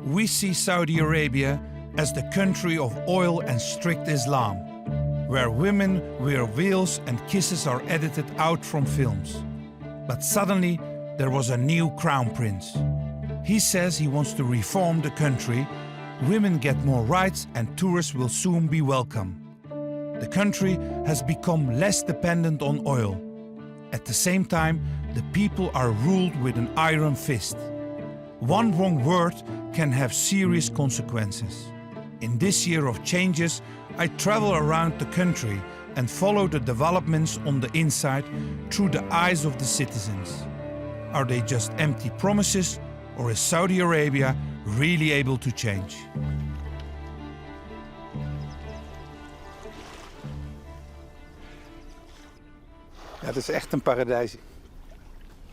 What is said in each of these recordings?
We see Saudi Arabia as the country of oil and strict Islam, where women wear veils and kisses are edited out from films. But suddenly, there was a new crown prince. He says he wants to reform the country, women get more rights and tourists will soon be welcome. The country has become less dependent on oil. At the same time, the people are ruled with an iron fist. One wrong word can have serious consequences. In this year of changes, I travel around the country and follow the developments on the inside through the eyes of the citizens. Are they just empty promises, or is Saudi Arabia really able to change? Ja, het is echt een paradijs.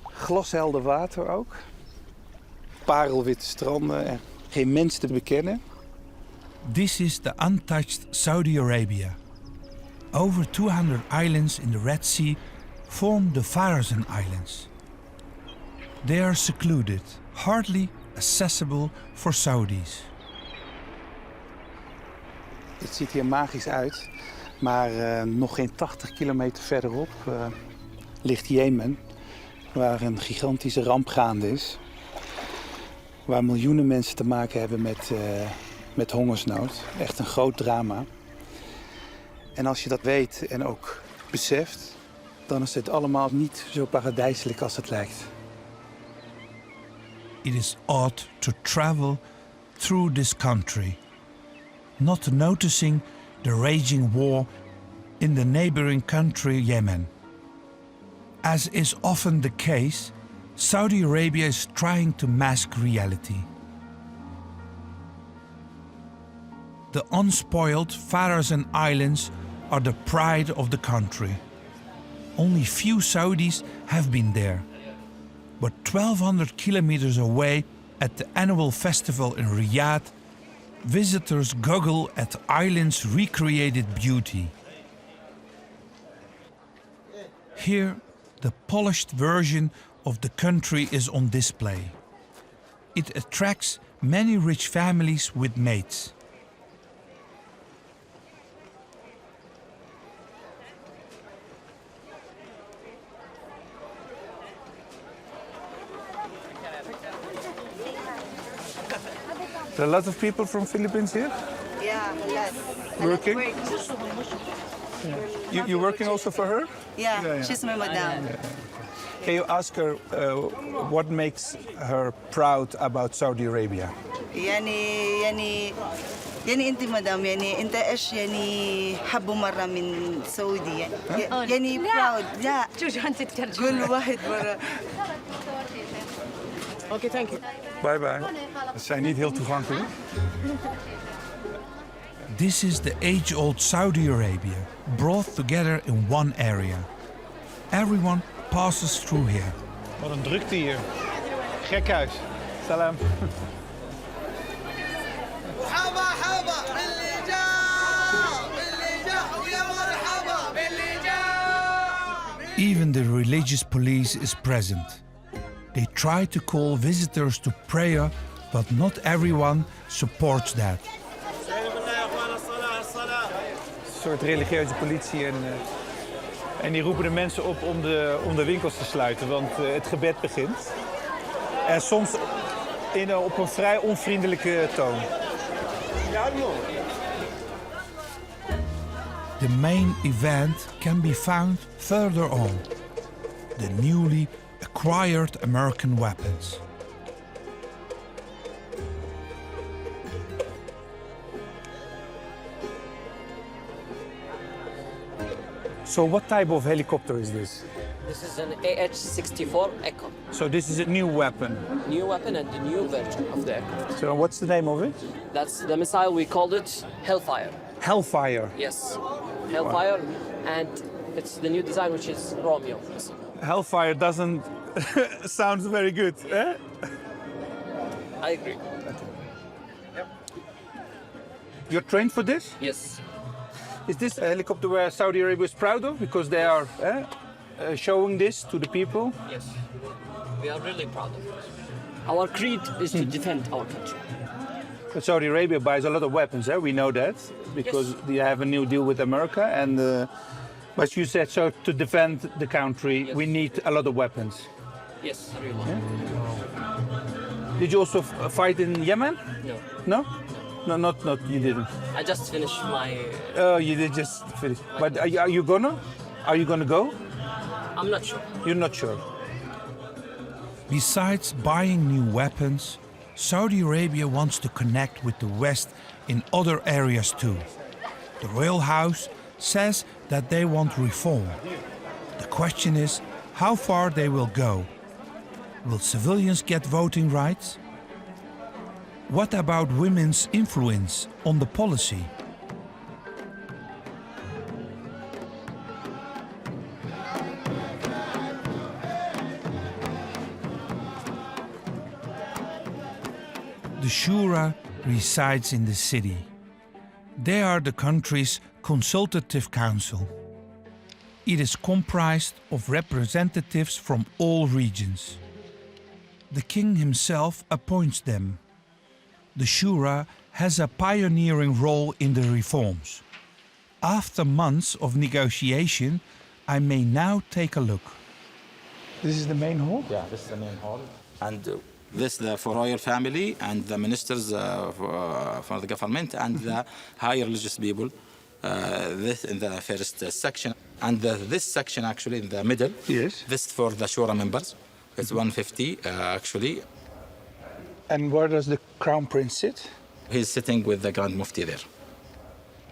Glashelder water ook. Parelwitte stranden en geen mens te bekennen. This is the untouched Saudi Arabia. Over 200 islands in the Red Sea form the fiercest Islands. They are secluded, hardly accessible for Saudis. Het ziet hier magisch uit, maar nog geen 80 kilometer verderop ligt Jemen, waar een gigantische ramp gaande is. Waar miljoenen mensen te maken hebben met hongersnood. Echt een groot drama. En als je dat weet en ook beseft, dan is het allemaal niet zo paradijselijk als het lijkt. It is odd to travel through this country, not noticing the raging war in the neighboring country Yemen. As is often the case, Saudi Arabia is trying to mask reality. The unspoiled Fiercest Islands are the pride of the country. Only few Saudis have been there. But 1,200 kilometers away at the annual festival in Riyadh, visitors goggle at the island's recreated beauty. Here, the polished version of the country is on display. It attracts many rich families with maids. There are a lot of people from Philippines here? Yeah, yes. Working? You're working also for her? Yeah, she's my madam. Can you ask her what makes her proud about Saudi Arabia? يعني انت مدام يعني انت ايش يعني حبوا مره من سعودي يعني براود لا شو انت تترجم كل واحد مره. اوكي ثانك يو Bye bye. Ze zijn niet heel toegankelijk. This is the age-old Saudi Arabia, brought together in one area. Everyone passes through here. Wat een drukte hier. Gekhuis. Salam. Even the religious police is present. They try to call visitors to prayer, but not everyone supports that. Een soort religieuze politie en die roepen de mensen op om de winkels te sluiten, want het gebed begint. En soms op een vrij onvriendelijke toon. The main event can be found further on. The newly acquired American weapons. So what type of helicopter is this? This is an AH-64 Echo. So this is a new weapon. New weapon and the new version of the aircraft. So what's the name of it? That's the missile, we called it Hellfire. Hellfire. Yes, Hellfire, and it's the new design, which is Romeo. Hellfire doesn't sound very good, eh? I agree. Yep. You're trained for this? Yes. Is this a helicopter where Saudi Arabia is proud of? Because they are showing this to the people? Yes. We are really proud of it. Our creed is to defend our country. But Saudi Arabia buys a lot of weapons, we know that, because Yes. they have a new deal with America. And but you said so to defend the country, Yes. we need a lot of weapons. Yes, really. Did you also fight in Yemen? No. No? No, not you didn't. I just finished my... Oh, you did just finish. But are you gonna? Are you gonna go? I'm not sure. You're not sure. Besides buying new weapons, Saudi Arabia wants to connect with the West in other areas too. The royal house says that they want reform. The question is how far they will go. Will civilians get voting rights? What about women's influence on the policy? The Shura resides in the city. They are the country's consultative council. It is comprised of representatives from all regions. The king himself appoints them. The Shura has a pioneering role in the reforms. After months of negotiation, I may now take a look. This is the main hall? Yeah, this is the main hall. And this for royal family and the ministers for the government and the higher religious people. This in the first section. And this section actually in the middle. Yes. This for the Shura members. It's 150 actually. And where does the crown prince sit? He's sitting with the Grand Mufti there.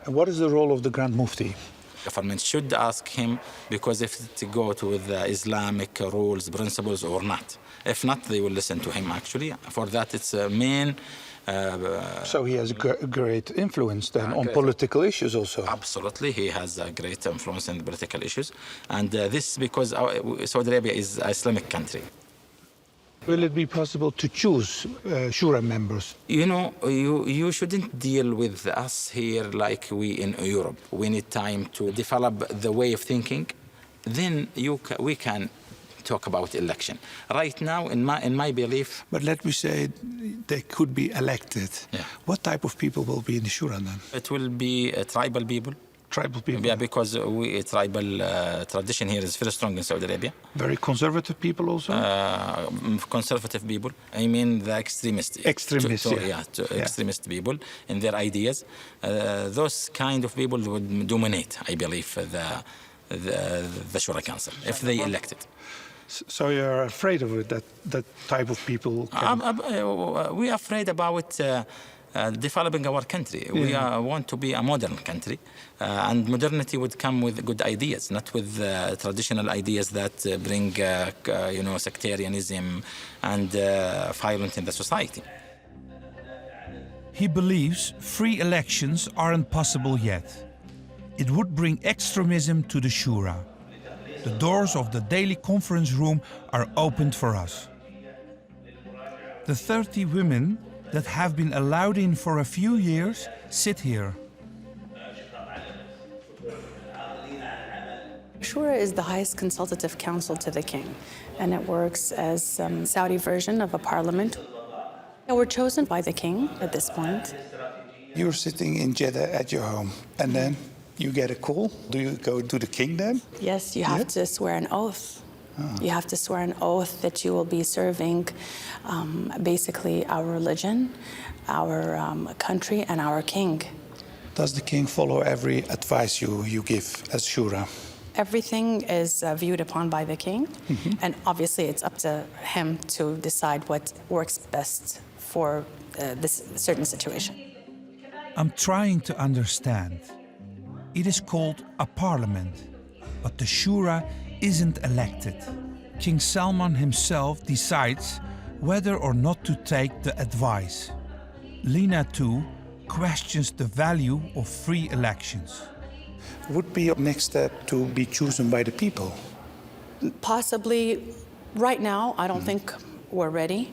And what is the role of the Grand Mufti? Government should ask him because if to go to the Islamic rules, principles or not. If not, they will listen to him actually. For that, it's a main. So he has a great influence then on great. political issues also. Absolutely, he has a great influence in the political issues. And this because Saudi Arabia is an Islamic country. Will it be possible to choose Shura members? You know, you shouldn't deal with us here like we in Europe. We need time to develop the way of thinking. Then we can talk about election. Right now, in my belief... But let me say they could be elected. Yeah. What type of people will be in the Shura then? It will be tribal people. Tribal people? Yeah, because tribal tradition here is very strong in Saudi Arabia. Very conservative people also? Conservative people. I mean the extremists. Extremists, yeah. Extremist people in their ideas. Those kind of people would dominate, I believe, the Shura Council, if they elect it. So you're afraid of it, that type of people? We are afraid about developing our country. Yeah. We want to be a modern country, and modernity would come with good ideas, not with traditional ideas that bring, sectarianism and violence in the society. He believes free elections aren't possible yet. It would bring extremism to the Shura. The doors of the daily conference room are opened for us. The 30 women that have been allowed in for a few years sit here. Shura is the highest consultative council to the king, and it works as some Saudi version of a parliament. And we're chosen by the king at this point. You're sitting in Jeddah at your home, and then you get a call. Do you go to the king then? Yes, you have to swear an oath. You have to swear an oath that you will be serving basically our religion, our country, and our king. Does the king follow every advice you give as Shura? Everything is viewed upon by the king, and obviously it's up to him to decide what works best for this certain situation. I'm trying to understand. It is called a parliament, but the Shura isn't elected. King Salman himself decides whether or not to take the advice. Lina too questions the value of free elections. Would be your next step to be chosen by the people? Possibly. Right now, I don't think we're ready,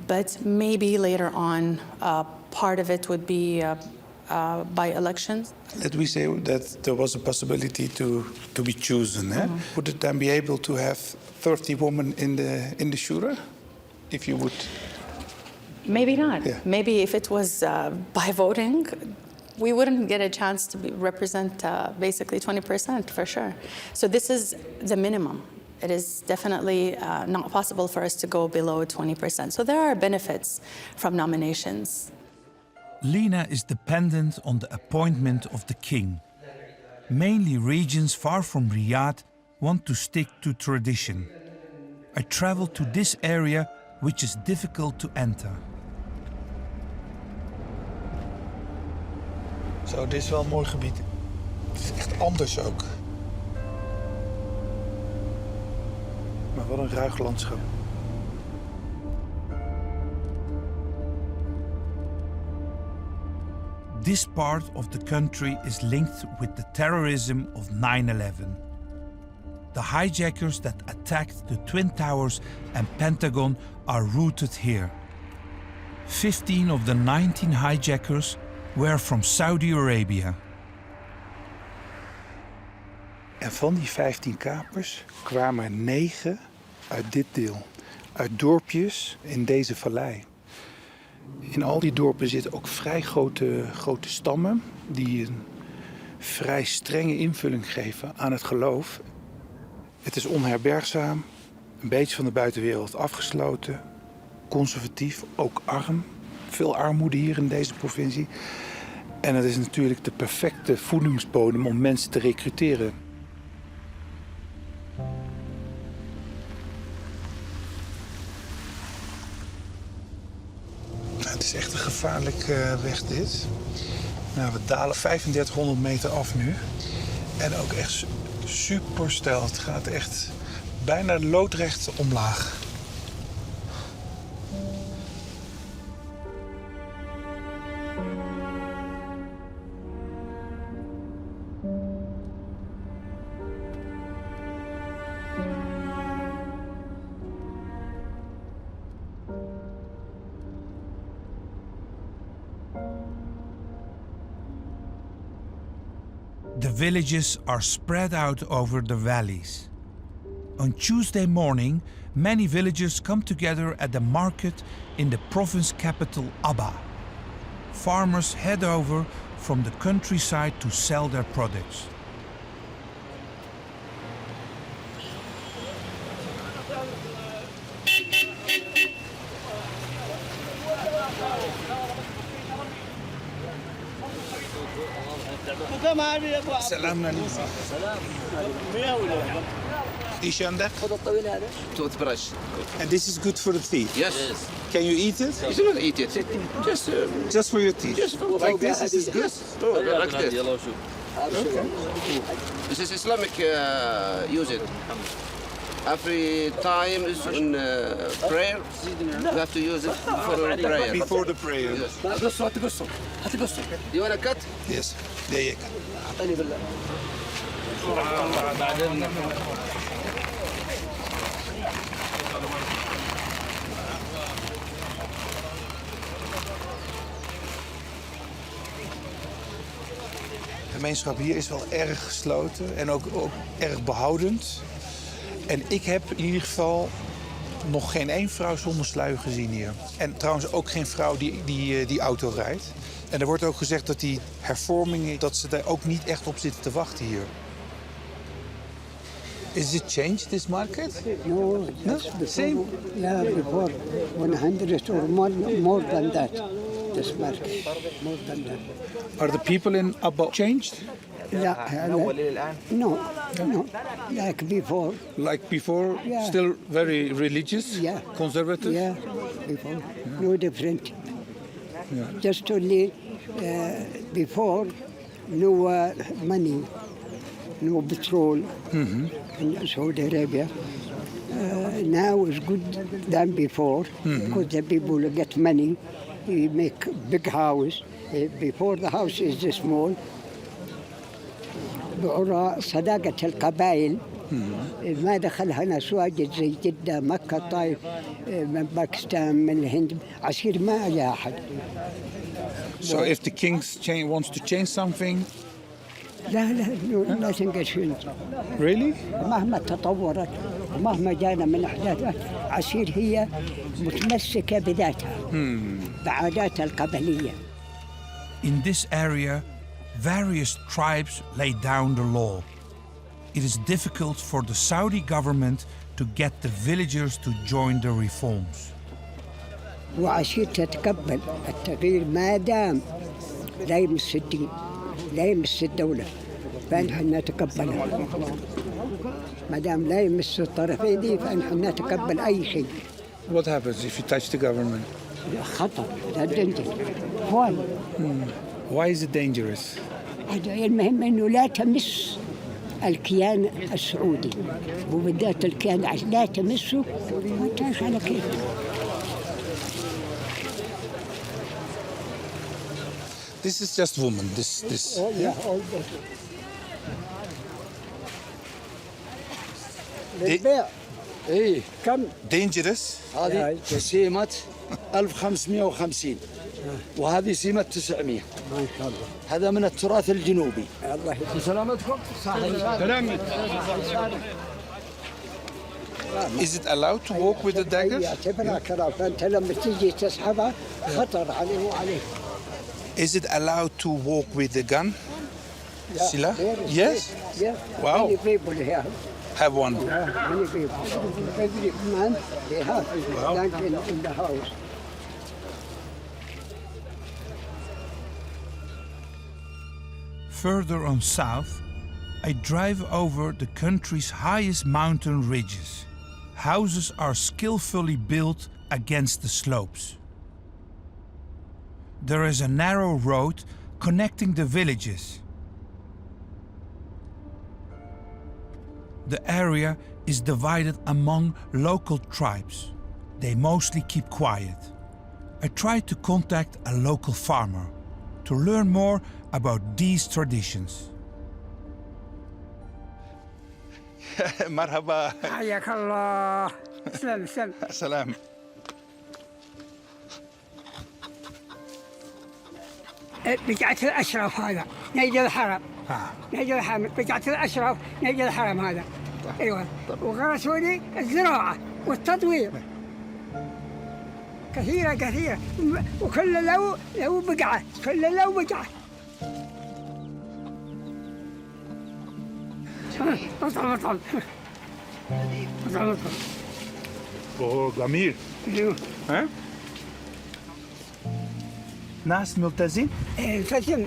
but maybe later on, part of it would be by elections. Let we say that there was a possibility to be chosen. Would it then be able to have 30 women in the Shura? If you would... Maybe not. Yeah. Maybe if it was by voting, we wouldn't get a chance to represent basically 20% for sure. So this is the minimum. It is definitely not possible for us to go below 20%. So there are benefits from nominations. Lina is dependent on the appointment of the king. Mainly regions far from Riyadh want to stick to tradition. I travel to this area, which is difficult to enter. Zo, dit is wel een mooi gebied. Het is echt anders ook. Maar wat een ruig landschap. This part of the country is linked with the terrorism of 9/11. The hijackers that attacked the Twin Towers and Pentagon are rooted here. 15 of the 19 hijackers were from Saudi Arabia. En van die 15 kapers kwamen er 9 uit dit deel. Uit dorpjes in deze vallei. In al die dorpen zitten ook vrij grote stammen die een vrij strenge invulling geven aan het geloof. Het is onherbergzaam, een beetje van de buitenwereld afgesloten, conservatief, ook arm. Veel armoede hier in deze provincie. En het is natuurlijk de perfecte voedingsbodem om mensen te recruteren. Het is echt een gevaarlijke weg dit. Nou, we dalen 3500 meter af nu. En ook echt super steil. Het gaat echt bijna loodrecht omlaag. The villages are spread out over the valleys. On Tuesday morning, many villagers come together at the market in the province capital Abba. Farmers head over from the countryside to sell their products. Salam alaikum. ايش عندك؟ Toothbrush. And this is good for the teeth. Yes. Can you eat it? You should not eat it. Just for your teeth. Just Like this is good. like this. This is Islamic use it. Every time is in prayer, you have to use it for prayer. Before the prayer. Yes. You want to cut? Yes. There you go. De gemeenschap hier is wel erg gesloten en ook erg behoudend. En ik heb in ieder geval nog geen één vrouw zonder sluier gezien hier. En trouwens ook geen vrouw die auto rijdt. En er wordt ook gezegd dat die hervormingen, dat ze daar ook niet echt op zitten te wachten hier. Is it changed, this market? No, that's before, Same? Yeah, before 100 or more than that. This market, more than that. Are the people in Abba changed? No, like before. Like before, Yeah. still very religious, Yeah. conservative? Yeah, before. No different. Yeah. Just only before, no money, no petrol in Saudi Arabia. Now it's good than before because the people get money. You make big house. Before the house is small. بعرى صداقة القبائل ما دخلها ناس واجد زي جدة مكة طائف من باكستان من الهند عشير ما أجا أحد So if the king wants to change something, لا لا تنقل شيء. really? مهما تطورت ومهما جانا من أحداث عسير هي متمسكة بذاتها بعاداتها القبلية. In this area, various tribes lay down the law. It is difficult for the Saudi government to get the villagers to join the reforms. وعسير تتقبل التغيير ما دام لا يمس الدين لا يمس الدولة فنحن نتقبلها. ما دام لا يمس الطرفين دي فنحن نتقبل أي شيء. What happens if you touch the government? خطر لا تنتهي. هون. Why is it dangerous? المهم انه لا تمس الكيان السعودي وبالذات الكيان لا تمسه ما تعرف على كيف. This is just woman. This. للبيع. ايه كم؟ Dangerous. هذه سيمة 1550 وهذه سيمة 900. ما شاء الله. هذا من التراث الجنوبي. الله يسلمك. سلامتكم. Is it allowed to walk with the daggers? يعتبرها كرام فانت لما تيجي تسحبها خطر عليه وعليك. Is it allowed to walk with the gun? Sila? Yes. Yeah. Wow. Many people here. Have one. Many people. Every man they have land in the house. Further on south, I drive over the country's highest mountain ridges. Houses are skillfully built against the slopes. There is a narrow road connecting the villages. The area is divided among local tribes. They mostly keep quiet. I try to contact a local farmer to learn more about these traditions. مرحبا. حياك الله. سلام سلام. سلام. بقعة الأشرف هذا نجد الحرم. نجد الحرم بقعة الأشرف نجد الحرم هذا. أيوة. وغرسوا لي الزراعة والتطوير. كثيرة وكل لو بقعة كل لو بقعة. مطعم. Oh, جميل. ها؟ ناس ملتزم؟ ملتزم.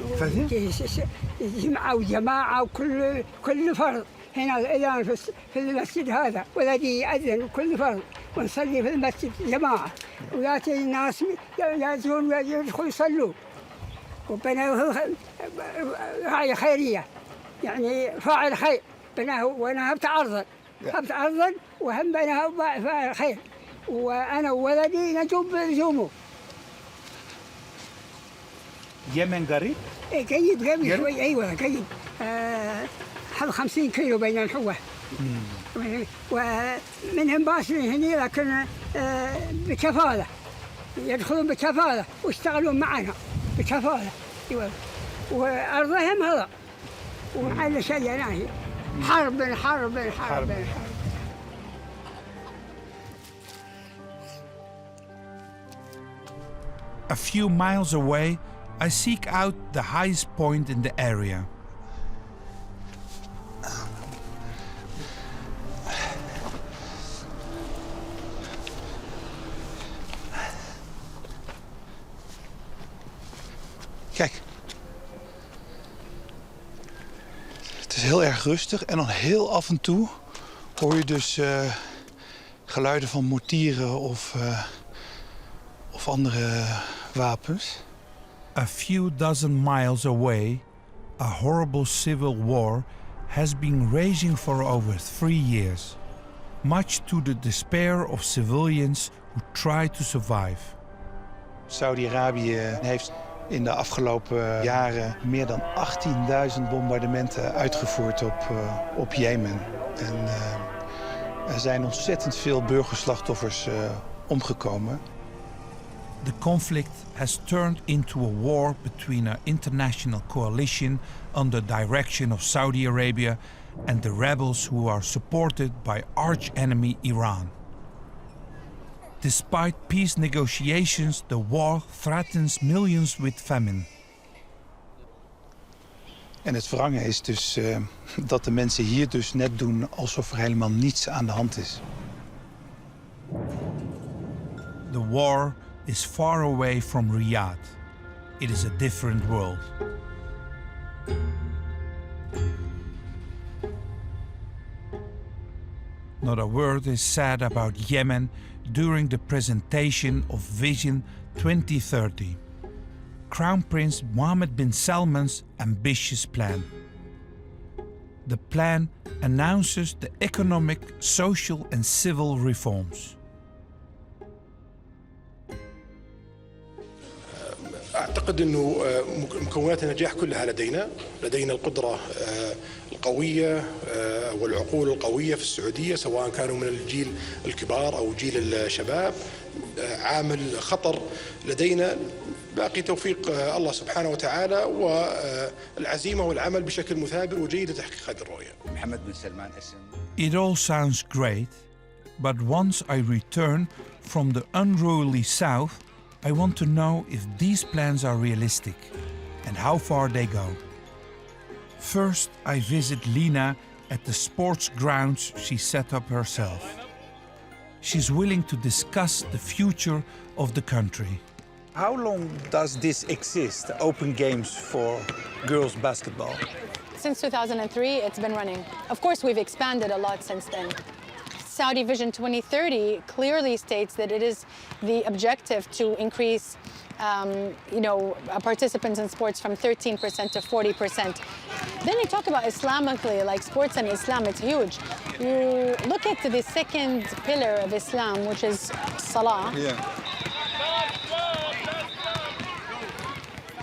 جماعة وكل فرد هنا الأذان في المسجد هذا والذي يأذن كل فرد ونصلي في المسجد جماعة ويأتي الناس يأتون ويدخلوا يصلوا وبناه رعاية خيرية يعني فاعل خير بناه وأنا هبت أرضا وهم بناه فاعل خير وأنا وولدي نجوم بلزومه. يمن قريب؟ جيد شوي أيوة جيد. 50 كيلو بين الحوة ومنهم باسلين هني لكن بكفالة يدخلون بكفالة ويشتغلون معنا بكفالة أيوة. وأرضهم هذا ومحل شيء ناهي حرب. A few miles away, I seek out the highest point in the area. Kijk. Het is heel erg rustig en dan heel af en toe hoor je dus geluiden van mortieren of andere wapens. A few dozen miles away, a horrible civil war has been raging for over 3 years, much to the despair of civilians who try to survive. Saudi-Arabië heeft in de afgelopen jaren meer dan 18.000 bombardementen uitgevoerd op Jemen. En er zijn ontzettend veel burgerslachtoffers omgekomen. the conflict has turned into a war between an international coalition under direction of Saudi Arabia and the rebels who are supported by arch-enemy Iran. Despite peace negotiations, the war threatens millions with famine. En het wrange is dus dat de mensen hier dus net doen alsof er helemaal niets aan de hand is. The war is far away from Riyadh. It is a different world. Not a word is said about Yemen during the presentation of Vision 2030, Crown Prince Mohammed bin Salman's ambitious plan. The plan announces the economic, social and civil reforms. أعتقد أنه مكونات النجاح كلها لدينا القدرة القوية والعقول القوية في السعودية، سواء كانوا من الجيل الكبار أو جيل الشباب. عامل خطر لدينا باقي توفيق الله سبحانه وتعالى والعزيمة والعمل بشكل مثابر وجيد لتحقيق هذه الرؤية. محمد بن سلمان اسم. It all sounds great, but once I return from the unruly south, I want to know if these plans are realistic and how far they go. First, I visit Lina at the sports grounds she set up herself. She's willing to discuss the future of the country. How long does this exist, open games for girls basketball? Since 2003, it's been running. Of course, we've expanded a lot since then. Saudi Vision 2030 clearly states that it is the objective to increase participants in sports from 13% to 40%. Then you talk about Islamically, like sports and Islam, it's huge. You look at the second pillar of Islam, which is Salah. Yeah.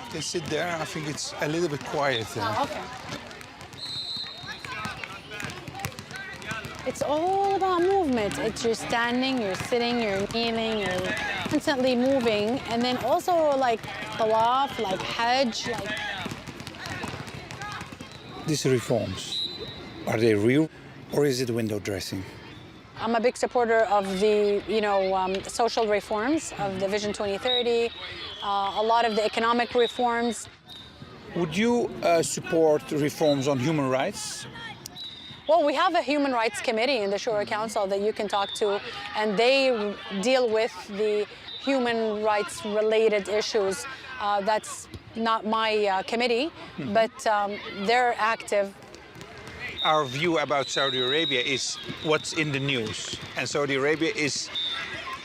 You can sit there. I think it's a little bit quiet. Oh, okay. It's all about movement. It's you're standing, you're sitting, you're kneeling, you're constantly moving. And then also like tawaf, like hajj, like... These reforms, are they real or is it window dressing? I'm a big supporter of the, social reforms of the Vision 2030, a lot of the economic reforms. Would you support reforms on human rights? Well, we have a human rights committee in the Shura Council that you can talk to, and they deal with the human rights related issues. That's not my committee, but they're active. Our view about Saudi Arabia is what's in the news. And Saudi Arabia is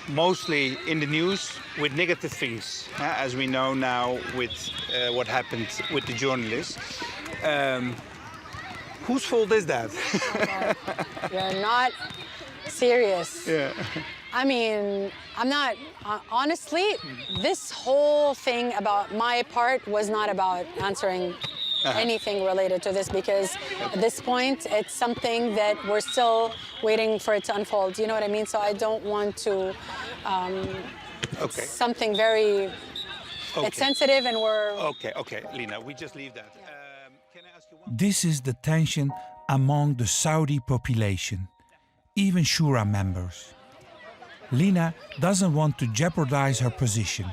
mostly in the news with negative things, as we know now with what happened with the journalists. Whose fault is that? You're not serious. Yeah. I mean, I'm not, honestly, this whole thing about my part was not about answering anything related to this, because at this point, it's something that we're still waiting for it to unfold. You know what I mean? So I don't want to, Okay. something very, it's sensitive and we're... Okay, Lina, we just leave that. Can I ask you one? This is the tension among the Saudi population, even Shura members. Lina doesn't want to jeopardize her position.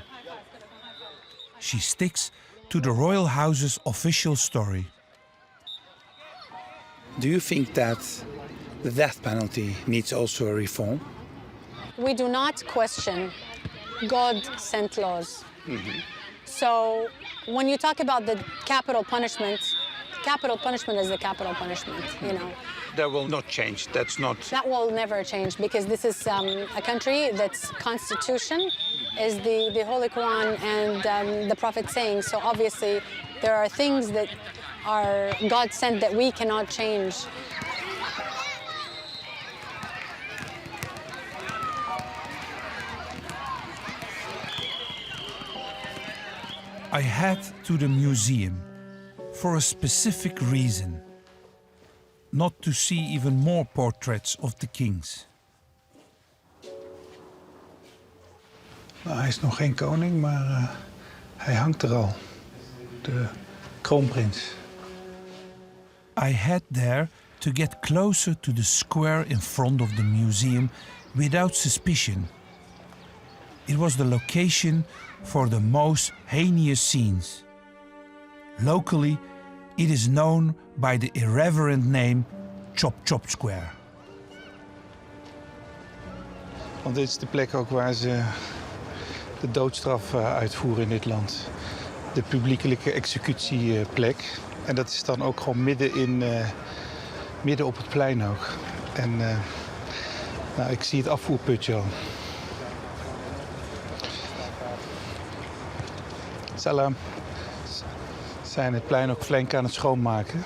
She sticks to the royal house's official story. Do you think that the death penalty needs also a reform? We do not question God-sent laws. So when you talk about the capital punishment is the capital punishment, That will not change. That will never change, because this is a country that's constitution is the Holy Quran and the Prophet saying. So obviously there are things that are God sent that we cannot change. I head to the museum for a specific reason. Not to see even more portraits of the kings. Nou, hij is nog geen koning, maar hij hangt er al. De kroonprins. I head there to get closer to the square in front of the museum without suspicion. It was the location for the most heinous scenes. Locally, it is known by the irreverent name Chop Chop Square. Want dit is de plek ook waar ze de doodstraf uitvoeren in dit land. De publiekelijke executieplek. En dat is dan ook gewoon midden op het plein ook. En nou, ik zie het afvoerputje al. Salam. Ze zijn het plein ook flink aan het schoonmaken.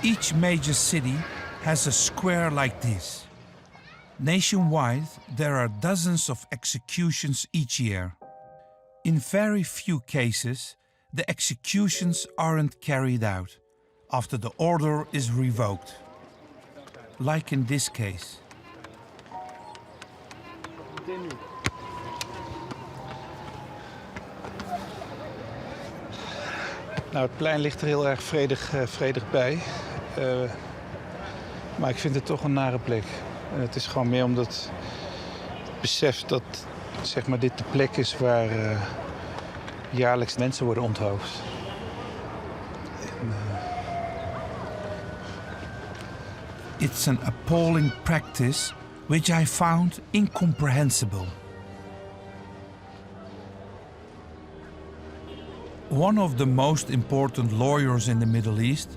Each major city has a square like this. Nationwide, there are dozens of executions each year. In very few cases, the executions aren't carried out after the order is revoked. Like in this case. Nou, het plein ligt er heel erg vredig bij. Maar ik vind het toch een nare plek. Het is gewoon meer omdat het besef dat zeg maar, dit de plek is waar jaarlijks mensen worden onthoofd. It's an appalling practice which I found incomprehensible. One of the most important lawyers in the Middle East,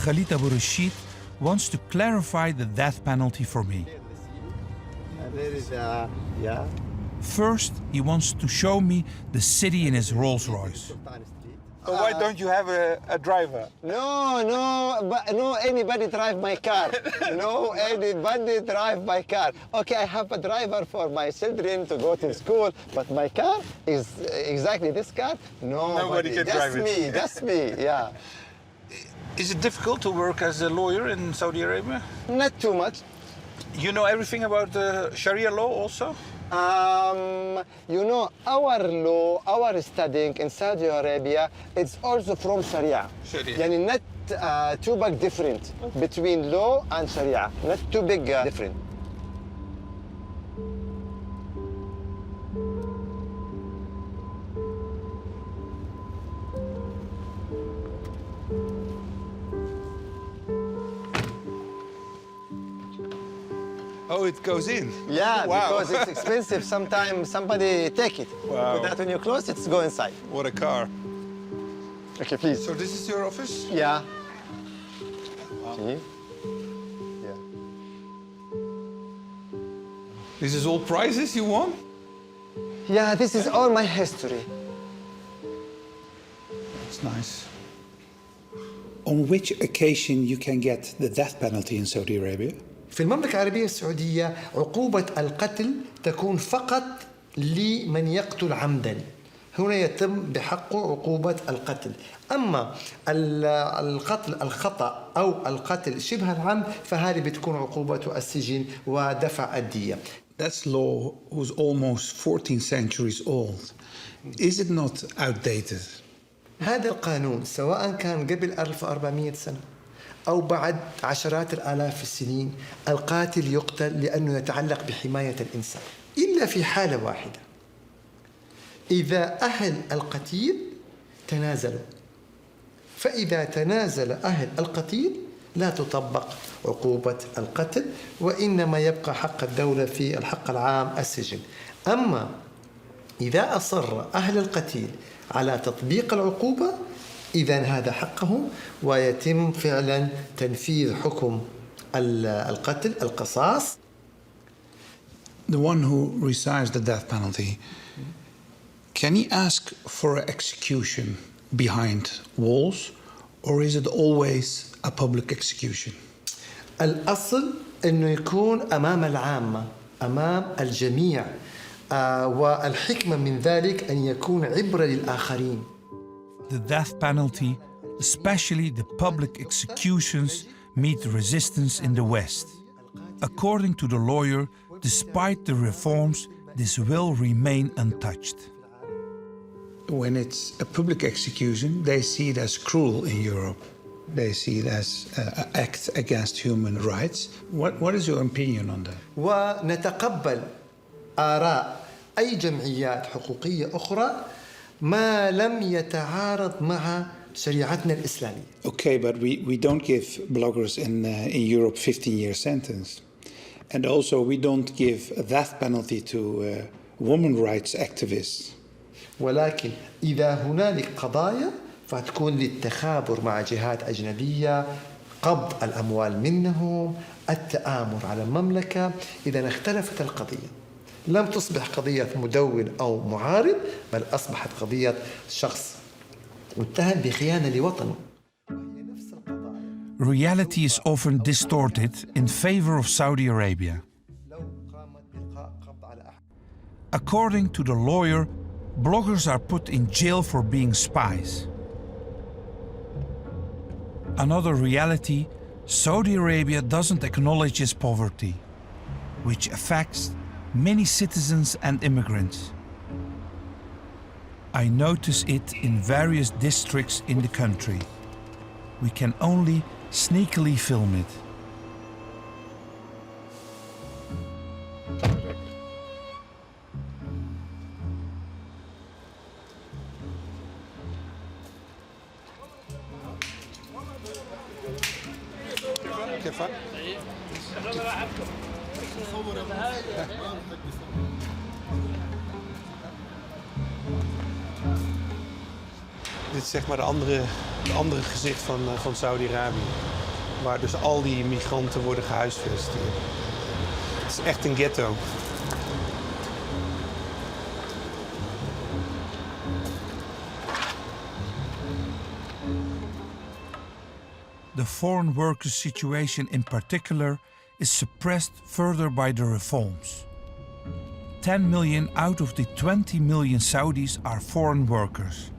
Khalid Abu Rashid, wants to clarify the death penalty for me. There is First, he wants to show me the city in his Rolls Royce. So why don't you have a driver? No, anybody drive my car. No, anybody drive my car. Okay, I have a driver for my children to go to school, but my car is exactly this car. Nobody can drive it. That's me, yeah. Is it difficult to work as a lawyer in Saudi Arabia? Not too much. You know everything about the Sharia law also? You know, our law, our studying in Saudi Arabia, it's also from Sharia. Yani not too big different between law and Sharia. Not too big different. Oh, it goes in? Yeah, wow. Because it's expensive. Sometimes somebody take it. Wow. Put that when you close, it's go inside. What a car. Okay, please. So this is your office? Yeah. Wow. See? Yeah. This is all prizes you won? Yeah, this is all my history. It's nice. On which occasion you can get the death penalty in Saudi Arabia? في المملكة العربية السعودية عقوبة القتل تكون فقط لمن يقتل عمدا. هنا يتم بحقه عقوبة القتل. أما القتل الخطأ أو القتل شبه العمد فهذه بتكون عقوبته السجن ودفع الدية. That's law who's almost 14 centuries old. Is it not outdated? هذا القانون سواء كان قبل 1400 سنة أو بعد عشرات الآلاف السنين القاتل يقتل لأنه يتعلق بحماية الإنسان إلا في حالة واحدة إذا أهل القتيل تنازلوا فإذا تنازل أهل القتيل لا تطبق عقوبة القتل وإنما يبقى حق الدولة في الحق العام السجن أما إذا أصر أهل القتيل على تطبيق العقوبة إذن هذا حقهم ويتم فعلا تنفيذ حكم القتل القصاص. The one who receives the death penalty, can he ask for an execution behind walls or is it always a public execution? الأصل أنه يكون أمام العامة أمام الجميع والحكمة من ذلك أن يكون عبرة للآخرين. The death penalty, especially the public executions, meet resistance in the West. According to the lawyer, despite the reforms, this will remain untouched. When it's a public execution, they see it as cruel in Europe. They see it as an act against human rights. What is your opinion on that? ونتقبل آراء أي جمعيات حقوقية أخرى ما لم يتعارض مع شريعتنا الإسلامية. Okay, but we don't give bloggers in Europe 15-year sentence. And also we don't give a death penalty to women rights activists. ولكن إذا هنالك قضايا فتكون للتخابر مع جهات أجنبية، قبض الأموال منهم، التآمر على المملكة. إذا اختلفت القضية لم تصبح قضية مدون أو معارض، بل أصبحت قضية شخص متهم بخيانة لوطنه. Reality is often distorted in favor of Saudi Arabia. According to the lawyer, bloggers are put in jail for being spies. Another reality, Saudi Arabia doesn't acknowledge its poverty, which affects many citizens and immigrants. I notice it in various districts in the country. We can only sneakily film it. Dit is zeg maar het andere gezicht van Saudi-Arabië. Waar dus al die migranten worden gehuisvest hier. Het is echt een ghetto. The foreign workers' situation in particular is suppressed further by the reforms. 10 million out of the 20 million Saudis are foreign workers.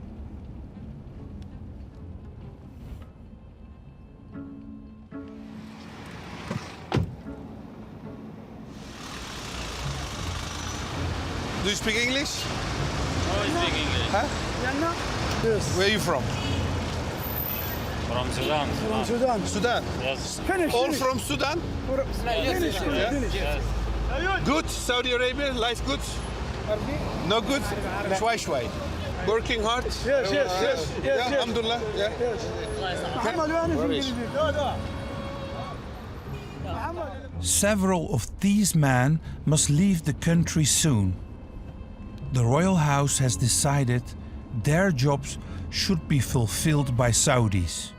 Do you speak English? Oh, I speak English. Huh? Yes. Where are you from? From Sudan. From Sudan. Sudan? Yes. All from Sudan? Yes. Yes. Good, Saudi Arabia, life good? No good? Shwai. Working hard? Yes. Alhamdulillah. Yeah. Several of these men must leave the country soon. The royal house has decided their jobs should be fulfilled by Saudis.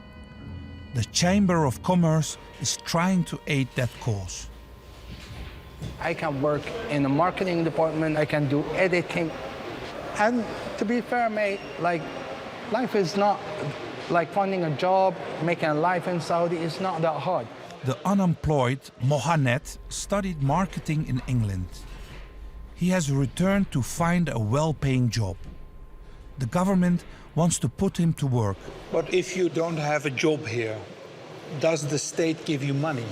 The Chamber of Commerce is trying to aid that cause. I can work in the marketing department, I can do editing. And to be fair, mate, like, life is not like finding a job, making a life in Saudi is not that hard. The unemployed Mohammed studied marketing in England. He has returned to find a well-paying job. The government wants to put him to work. But if you don't have a job here, does the state give you money?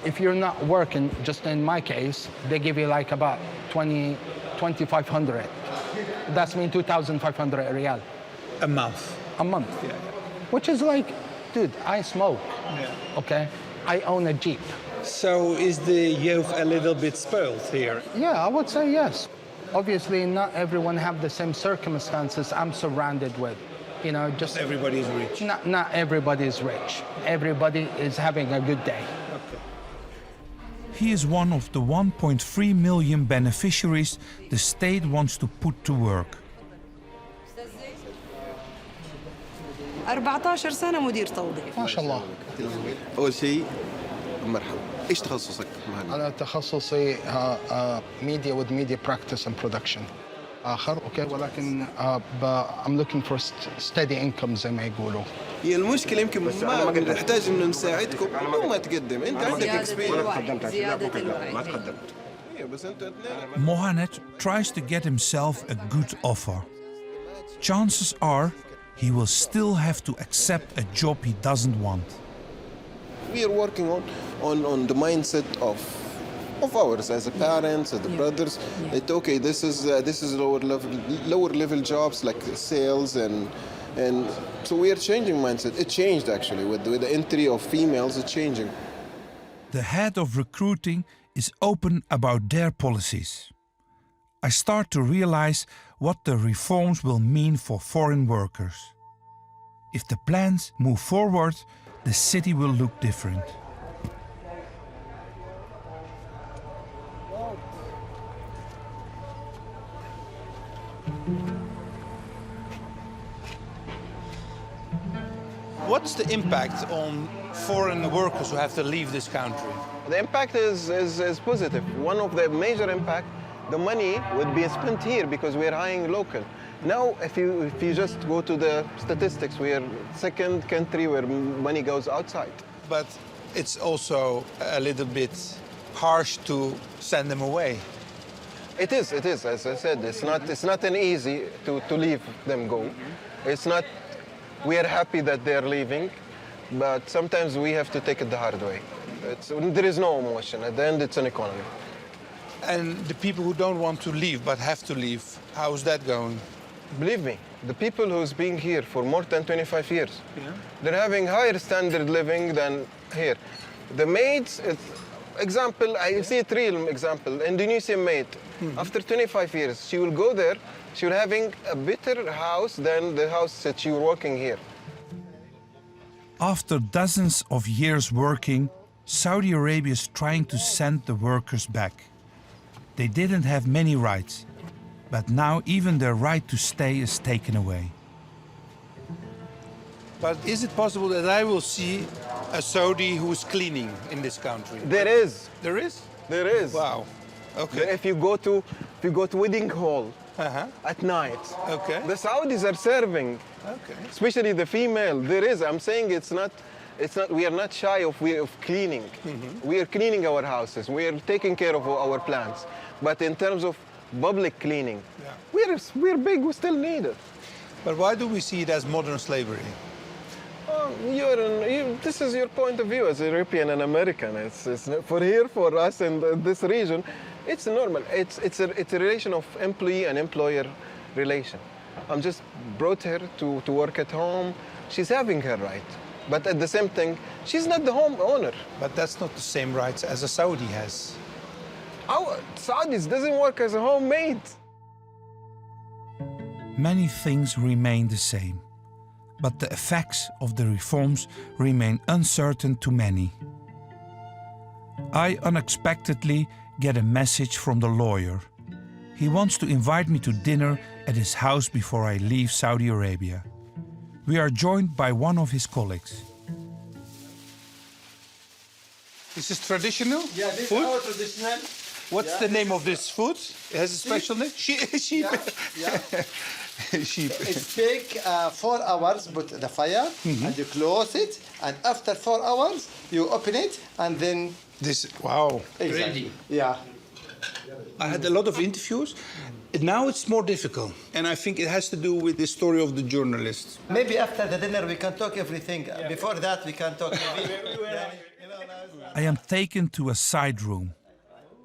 If you're not working, just in my case, they give you like about 2,500. That's mean 2,500 riyal. A month? A month. Yeah. Which is like, dude, I smoke, okay? I own a Jeep. So is the youth a little bit spoiled here? Yeah, I would say yes. Obviously, not everyone have the same circumstances I'm surrounded with. You know, just everybody is rich. Not everybody is rich. Everybody is having a good day. Okay. He is one of the 1.3 million beneficiaries the state wants to put to work. 14 سنة مدير توظيف. ما شاء الله. أول شيء مرحبا. إيش تخصصك؟ أنا تخصصي media with media practice and production. آخر أوكي ولكن I'm looking for steady income زي ما يقولوا. هي المشكلة يمكن ما نحتاج إنه نساعدكم إنه ما تقدم. أنت عندك experience. زيادة الوعي. ما تقدمت. بس أنت Mohammed tries to get himself a good offer. Chances are he will still have to accept a job he doesn't want. We are working on the mindset of of ours as a parents, as the brothers. Okay, this is lower level jobs like sales and so we are changing mindset. It changed actually with the entry of females. It's changing. The head of recruiting is open about their policies. I start to realize what the reforms will mean for foreign workers. If the plans move forward, the city will look different. What's the impact on foreign workers who have to leave this country? The impact is positive. One of the major impact, the money would be spent here because we're hiring local. Now, if you just go to the statistics, we're second country where money goes outside. But it's also a little bit harsh to send them away. It is. As I said, it's not an easy to leave them go. It's not. We are happy that they're leaving, but sometimes we have to take it the hard way. There is no emotion. At the end, it's an economy. And the people who don't want to leave but have to leave, how's that going? Believe me, the people who's been here for more than 25 years, they're having higher standard living than here. The maids, example, I see a real example, Indonesian maid. After 25 years, she will go there, she will having a better house than the house that she was working here. After dozens of years working, Saudi Arabia is trying to send the workers back. They didn't have many rights, but now even their right to stay is taken away. But is it possible that I will see a Saudi who's cleaning in this country? There is. There is? There is. Wow. Okay. If you go to wedding hall at night, the Saudis are serving, especially the female. There is. I'm saying it's not. We are not shy of cleaning. We are cleaning our houses. We are taking care of our plants. But in terms of public cleaning, we're big. We still need it. But why do we see it as modern slavery? This is your point of view as a European and American. It's for us in this region, it's normal. It's a relation of employee and employer relation. I'm just brought her to work at home. She's having her right. But at the same thing, she's not the home owner. But that's not the same rights as a Saudi has. Our Saudis doesn't work as a homemaid. Many things remain the same, but the effects of the reforms remain uncertain to many. I unexpectedly get a message from the lawyer. He wants to invite me to dinner at his house before I leave Saudi Arabia. We are joined by one of his colleagues. This is traditional food? Yeah, this is our traditional. What's the name of this food? It has a special name? Sheep. Sheep. It's baked 4 hours, put the fire, and you close it, and after 4 hours, you open it, and then... Wow. Exactly. Yeah. I had a lot of interviews. Now it's more difficult. And I think it has to do with the story of the journalist. Maybe after the dinner we can talk everything. Before that we can talk I am taken to a side room.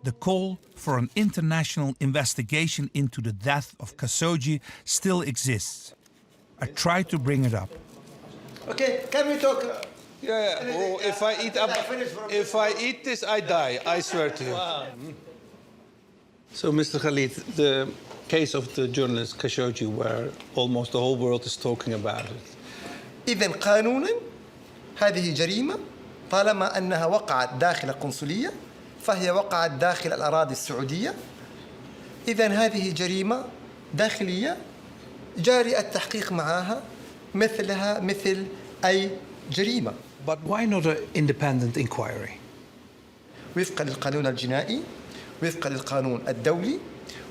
The call for an international investigation into the death of Khashoggi still exists. I try to bring it up. Okay, can we talk? Oh, if I eat this, I die. I swear to you. Wow. So, Mr. Khalid, the case of the journalist Khashoggi, where almost the whole world is talking about it. إذن قانونا هذه جريمة طالما أنها وقعت داخل القنصلية فهي وقعت داخل الأراضي السعودية. إذن هذه جريمة داخلية جاري التحقيق معها مثلها مثل أي جريمة. But why not an independent inquiry? وفقا للقانون الجنائي، وفقا للقانون الدولي،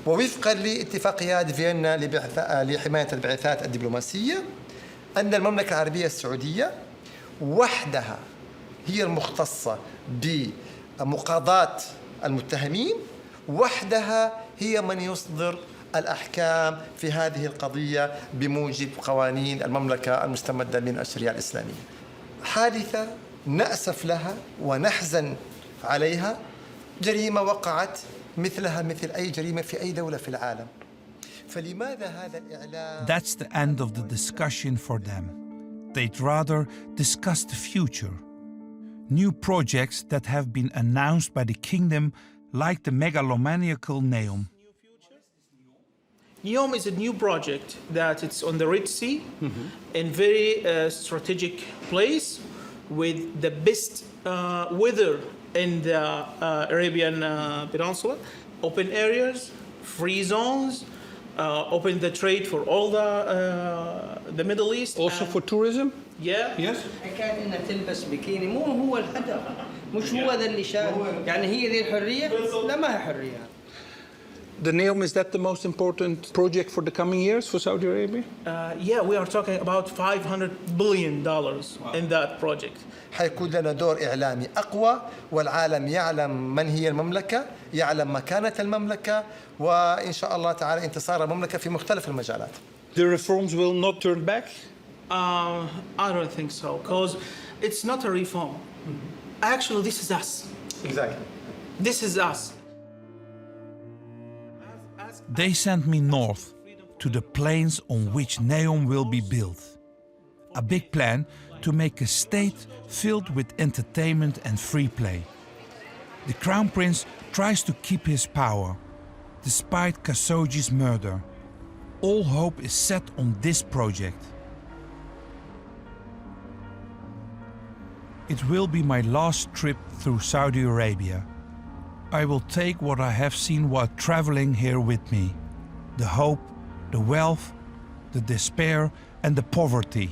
ووفقا لاتفاقيات فيينا لحماية البعثات الدبلوماسية، أن المملكة العربية السعودية وحدها هي المختصة بمقاضاة المتهمين، وحدها هي من يصدر الأحكام في هذه القضية بموجب قوانين المملكة المستمدة من الشريعة الإسلامية. حادثة نأسف لها ونحزن عليها، جريمة وقعت مثلها مثل أي جريمة في أي دولة في العالم. فلماذا هذا الإعلام؟ That's the end of the discussion for them. They'd rather discuss the future. New projects that have been announced by the kingdom, like the megalomaniacal Neom. NEOM is a new project that it's on the Red Sea in very strategic place with the best weather in the Arabian Peninsula, open areas, free zones, open the trade for all the Middle East. Also for tourism? Yeah. Yes. حكاية إنها تلبس بكيني مو هو الهدف، مش هو ذا اللي شايف، يعني هي ذي الحرية؟ لا ما هي حرية. The Neom, is that the most important project for the coming years for Saudi Arabia? Yeah, we are talking about $500 billion in that project. حيكون لنا دور إعلامي أقوى والعالم يعلم من هي المملكة، يعلم مكانة المملكة وإن شاء الله تعالى انتصار المملكة في مختلف المجالات. The reforms will not turn back? I don't think so, because it's not a reform. Actually, this is us. Exactly. This is us. They sent me north to the plains on which Neom will be built. A big plan to make a state filled with entertainment and free play. The Crown Prince tries to keep his power, despite Khashoggi's murder. All hope is set on this project. It will be my last trip through Saudi Arabia. I will take what I have seen while traveling here with me. The hope, the wealth, the despair and the poverty.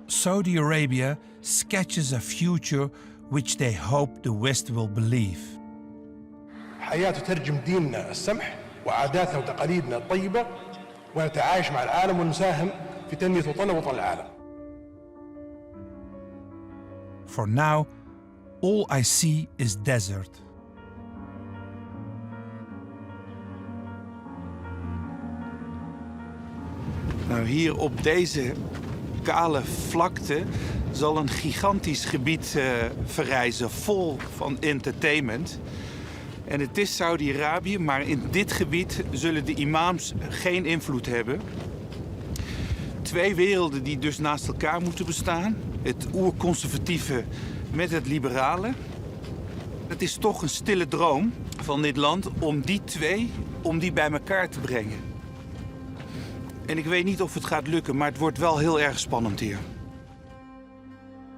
Saudi Arabia sketches a future which they hope the West will believe. حياة تترجم ديننا السمح وعاداتنا وتقاليدنا الطيبة ونتعايش مع العالم ونساهم في تنمية وطننا ووطن العالم. For now, all I see is desert. Nou, hier op deze kale vlakte zal een gigantisch gebied verrijzen, vol van entertainment. En het is Saudi-Arabië, maar in dit gebied zullen de imams geen invloed hebben. Twee werelden die dus naast elkaar moeten bestaan. Het oerconservatieve met het liberale. Het is toch een stille droom van dit land om die bij elkaar te brengen. En ik weet niet of het gaat lukken, maar het wordt wel heel erg spannend hier.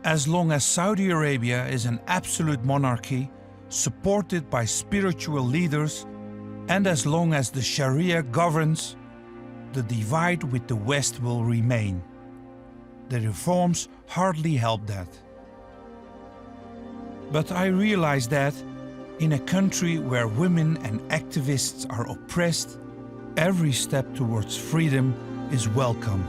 As long as Saudi Arabia is an absolute monarchy, supported by spiritual leaders, and as long as the Sharia governs, the divide with the West will remain. The reforms hardly help that. But I realize that, in a country where women and activists are oppressed, every step towards freedom is welcome.